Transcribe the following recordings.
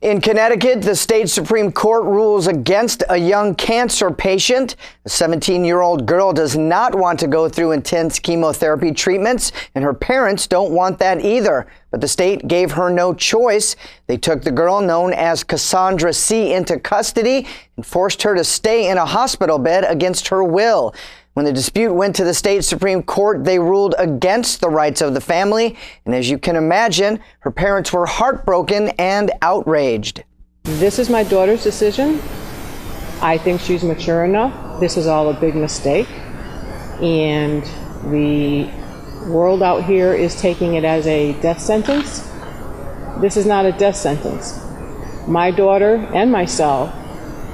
In Connecticut, the state Supreme Court rules against a young cancer patient. A 17-year-old girl does not want to go through intense chemotherapy treatments, and her parents don't want that either. But the state gave her no choice. They took the girl, known as Cassandra C., into custody and forced her to stay in a hospital bed against her will. When the dispute went to the state Supreme Court, they ruled against the rights of the family. And as you can imagine, her parents were heartbroken and outraged. This is my daughter's decision. I think she's mature enough. This is all a big mistake. And the world out here is taking it as a death sentence. This is not a death sentence. My daughter and myself,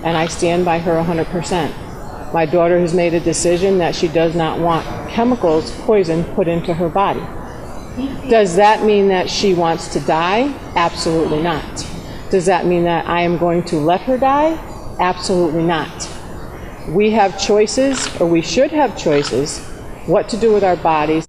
and I stand by her 100%. My daughter has made a decision that she does not want chemicals, poison, put into her body. Does that mean that she wants to die? Absolutely not. Does that mean that I am going to let her die? Absolutely not. We have choices, or we should have choices, what to do with our bodies.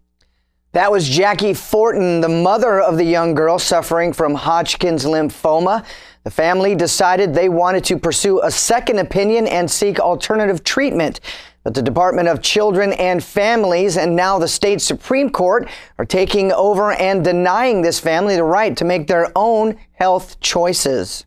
That was Jackie Fortin, the mother of the young girl suffering from Hodgkin's lymphoma. The family decided they wanted to pursue a second opinion and seek alternative treatment. But the Department of Children and Families and now the state Supreme Court are taking over and denying this family the right to make their own health choices.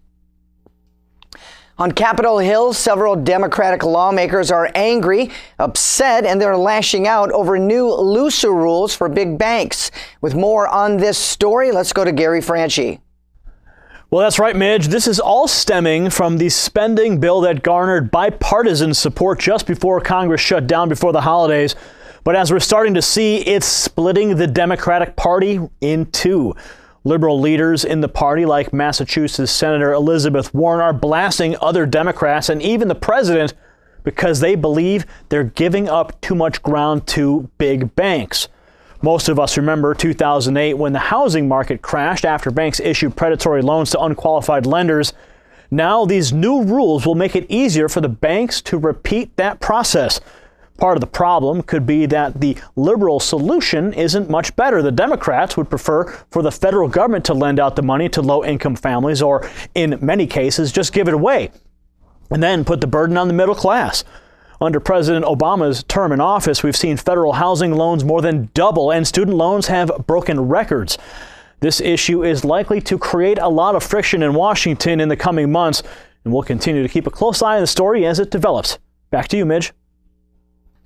On Capitol Hill, several Democratic lawmakers are angry, upset, and they're lashing out over new, looser rules for big banks. With more on this story, let's go to Gary Franchi. Well, that's right, Midge. This is all stemming from the spending bill that garnered bipartisan support just before Congress shut down before the holidays. But as we're starting to see, it's splitting the Democratic Party in two. Liberal leaders in the party, like Massachusetts Senator Elizabeth Warren, are blasting other Democrats and even the president because they believe they're giving up too much ground to big banks. Most of us remember 2008 when the housing market crashed after banks issued predatory loans to unqualified lenders. Now these new rules will make it easier for the banks to repeat that process. Part of the problem could be that the liberal solution isn't much better. The Democrats would prefer for the federal government to lend out the money to low-income families, or in many cases, just give it away and then put the burden on the middle class. Under President Obama's term in office, we've seen federal housing loans more than double, and student loans have broken records. This issue is likely to create a lot of friction in Washington in the coming months, and we'll continue to keep a close eye on the story as it develops. Back to you, Midge.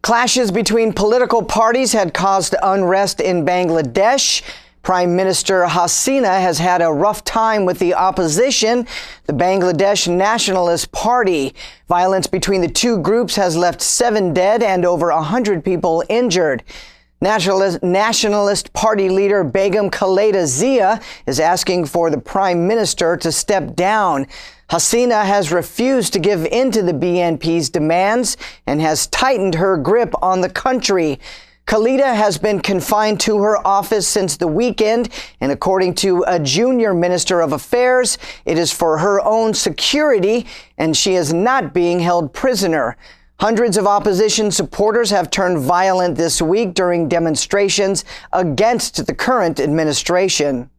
Clashes between political parties had caused unrest in Bangladesh. Prime Minister Hasina has had a rough time with the opposition, the Bangladesh Nationalist Party. Violence between the two groups has left 7 dead and over 100 people injured. Nationalist Party leader Begum Khaleda Zia is asking for the Prime Minister to step down. Hasina has refused to give in to the BNP's demands and has tightened her grip on the country. Khaleda has been confined to her office since the weekend, and according to a junior Minister of Affairs, it is for her own security, and she is not being held prisoner. Hundreds of opposition supporters have turned violent this week during demonstrations against the current administration.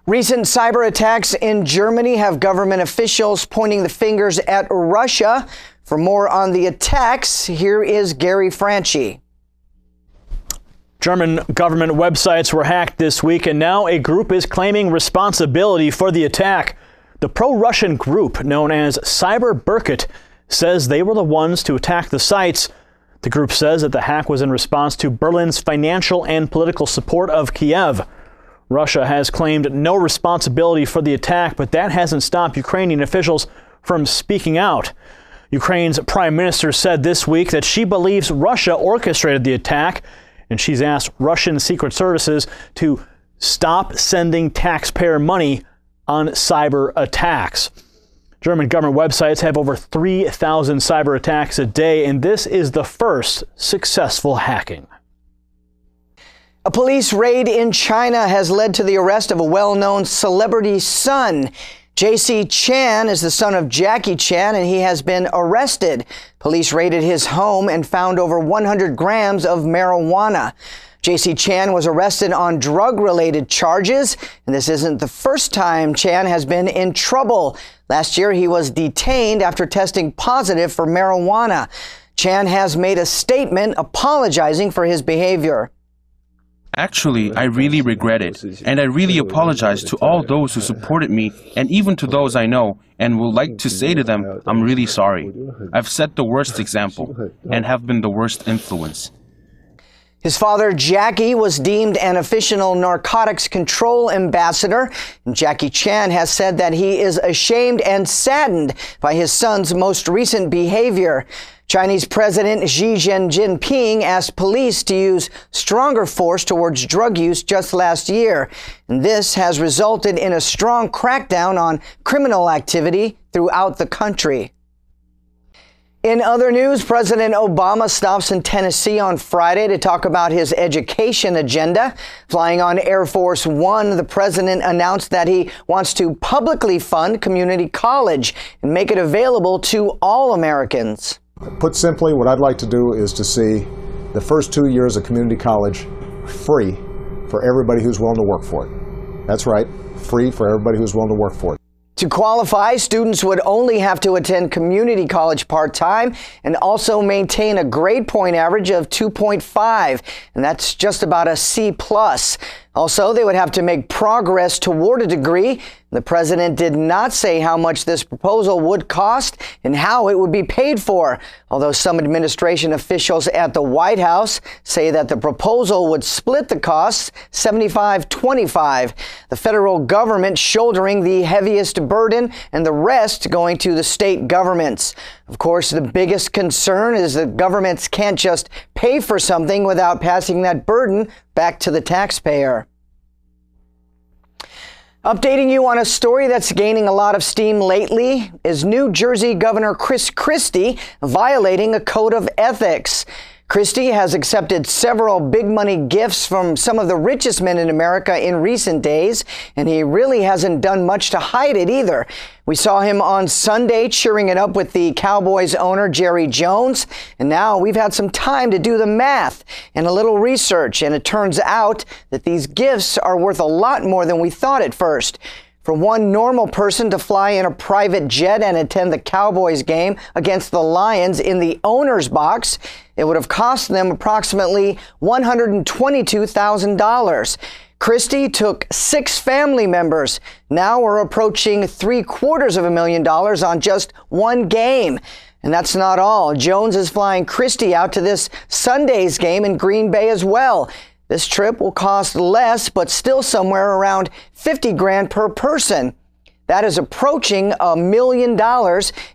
Recent cyber attacks in Germany have government officials pointing the fingers at Russia. For more on the attacks, here is Gary Franchi. German government websites were hacked this week, and now a group is claiming responsibility for the attack. The pro-Russian group known as Cyber Berkut says they were the ones to attack the sites. The group says that the hack was in response to Berlin's financial and political support of Kiev. Russia has claimed no responsibility for the attack, but that hasn't stopped Ukrainian officials from speaking out. Ukraine's prime minister said this week that she believes Russia orchestrated the attack, and she's asked Russian secret services to stop sending taxpayer money on cyber attacks. German government websites have over 3,000 cyber attacks a day, and this is the first successful hacking. A police raid in China has led to the arrest of a well-known celebrity son. J.C. Chan is the son of Jackie Chan, and he has been arrested. Police raided his home and found over 100 grams of marijuana. J.C. Chan was arrested on drug-related charges, and this isn't the first time Chan has been in trouble. Last year, he was detained after testing positive for marijuana. Chan has made a statement apologizing for his behavior. Actually, I really regret it, and I really apologize to all those who supported me, and even to those I know, and would like to say to them, I'm really sorry. I've set the worst example, and have been the worst influence. His father, Jackie, was deemed an official narcotics control ambassador. And Jackie Chan has said that he is ashamed and saddened by his son's most recent behavior. Chinese President Xi Jinping asked police to use stronger force towards drug use just last year. And this has resulted in a strong crackdown on criminal activity throughout the country. In other news, President Obama stops in Tennessee on Friday to talk about his education agenda. Flying on Air Force One, the president announced that he wants to publicly fund community college and make it available to all Americans. Put simply, what I'd like to do is to see the first 2 years of community college free for everybody who's willing to work for it. That's right, free for everybody who's willing to work for it. To qualify, students would only have to attend community college part-time and also maintain a grade point average of 2.5, and that's just about a C+. Also, they would have to make progress toward a degree. The president did not say how much this proposal would cost and how it would be paid for, although some administration officials at the White House say that the proposal would split the costs 75-25, the federal government shouldering the heaviest burden and the rest going to the state governments. Of course, the biggest concern is that governments can't just pay for something without passing that burden back to the taxpayer. Updating you on a story that's gaining a lot of steam lately is New Jersey Governor Chris Christie violating a code of ethics. Christie has accepted several big money gifts from some of the richest men in America in recent days, and he really hasn't done much to hide it either. We saw him on Sunday cheering it up with the Cowboys owner Jerry Jones, and now we've had some time to do the math and a little research, and it turns out that these gifts are worth a lot more than we thought at first. For one normal person to fly in a private jet and attend the Cowboys game against the Lions in the owner's box, it would have cost them approximately $122,000. Christie took 6 family members. Now we're approaching $750,000 on just one game. And that's not all. Jones is flying Christie out to this Sunday's game in Green Bay as well. This trip will cost less, but still somewhere around $50,000 per person. That is approaching $1 million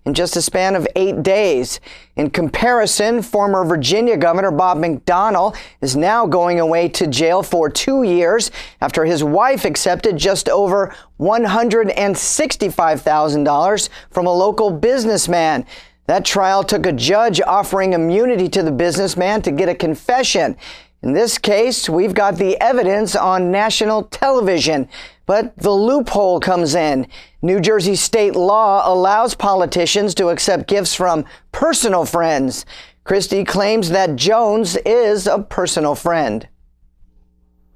in just a span of 8 days. In comparison, former Virginia Governor Bob McDonnell is now going away to jail for 2 years after his wife accepted just over $165,000 from a local businessman. That trial took a judge offering immunity to the businessman to get a confession. In this case, we've got the evidence on national television, but the loophole comes in. New Jersey state law allows politicians to accept gifts from personal friends. Christie claims that Jones is a personal friend.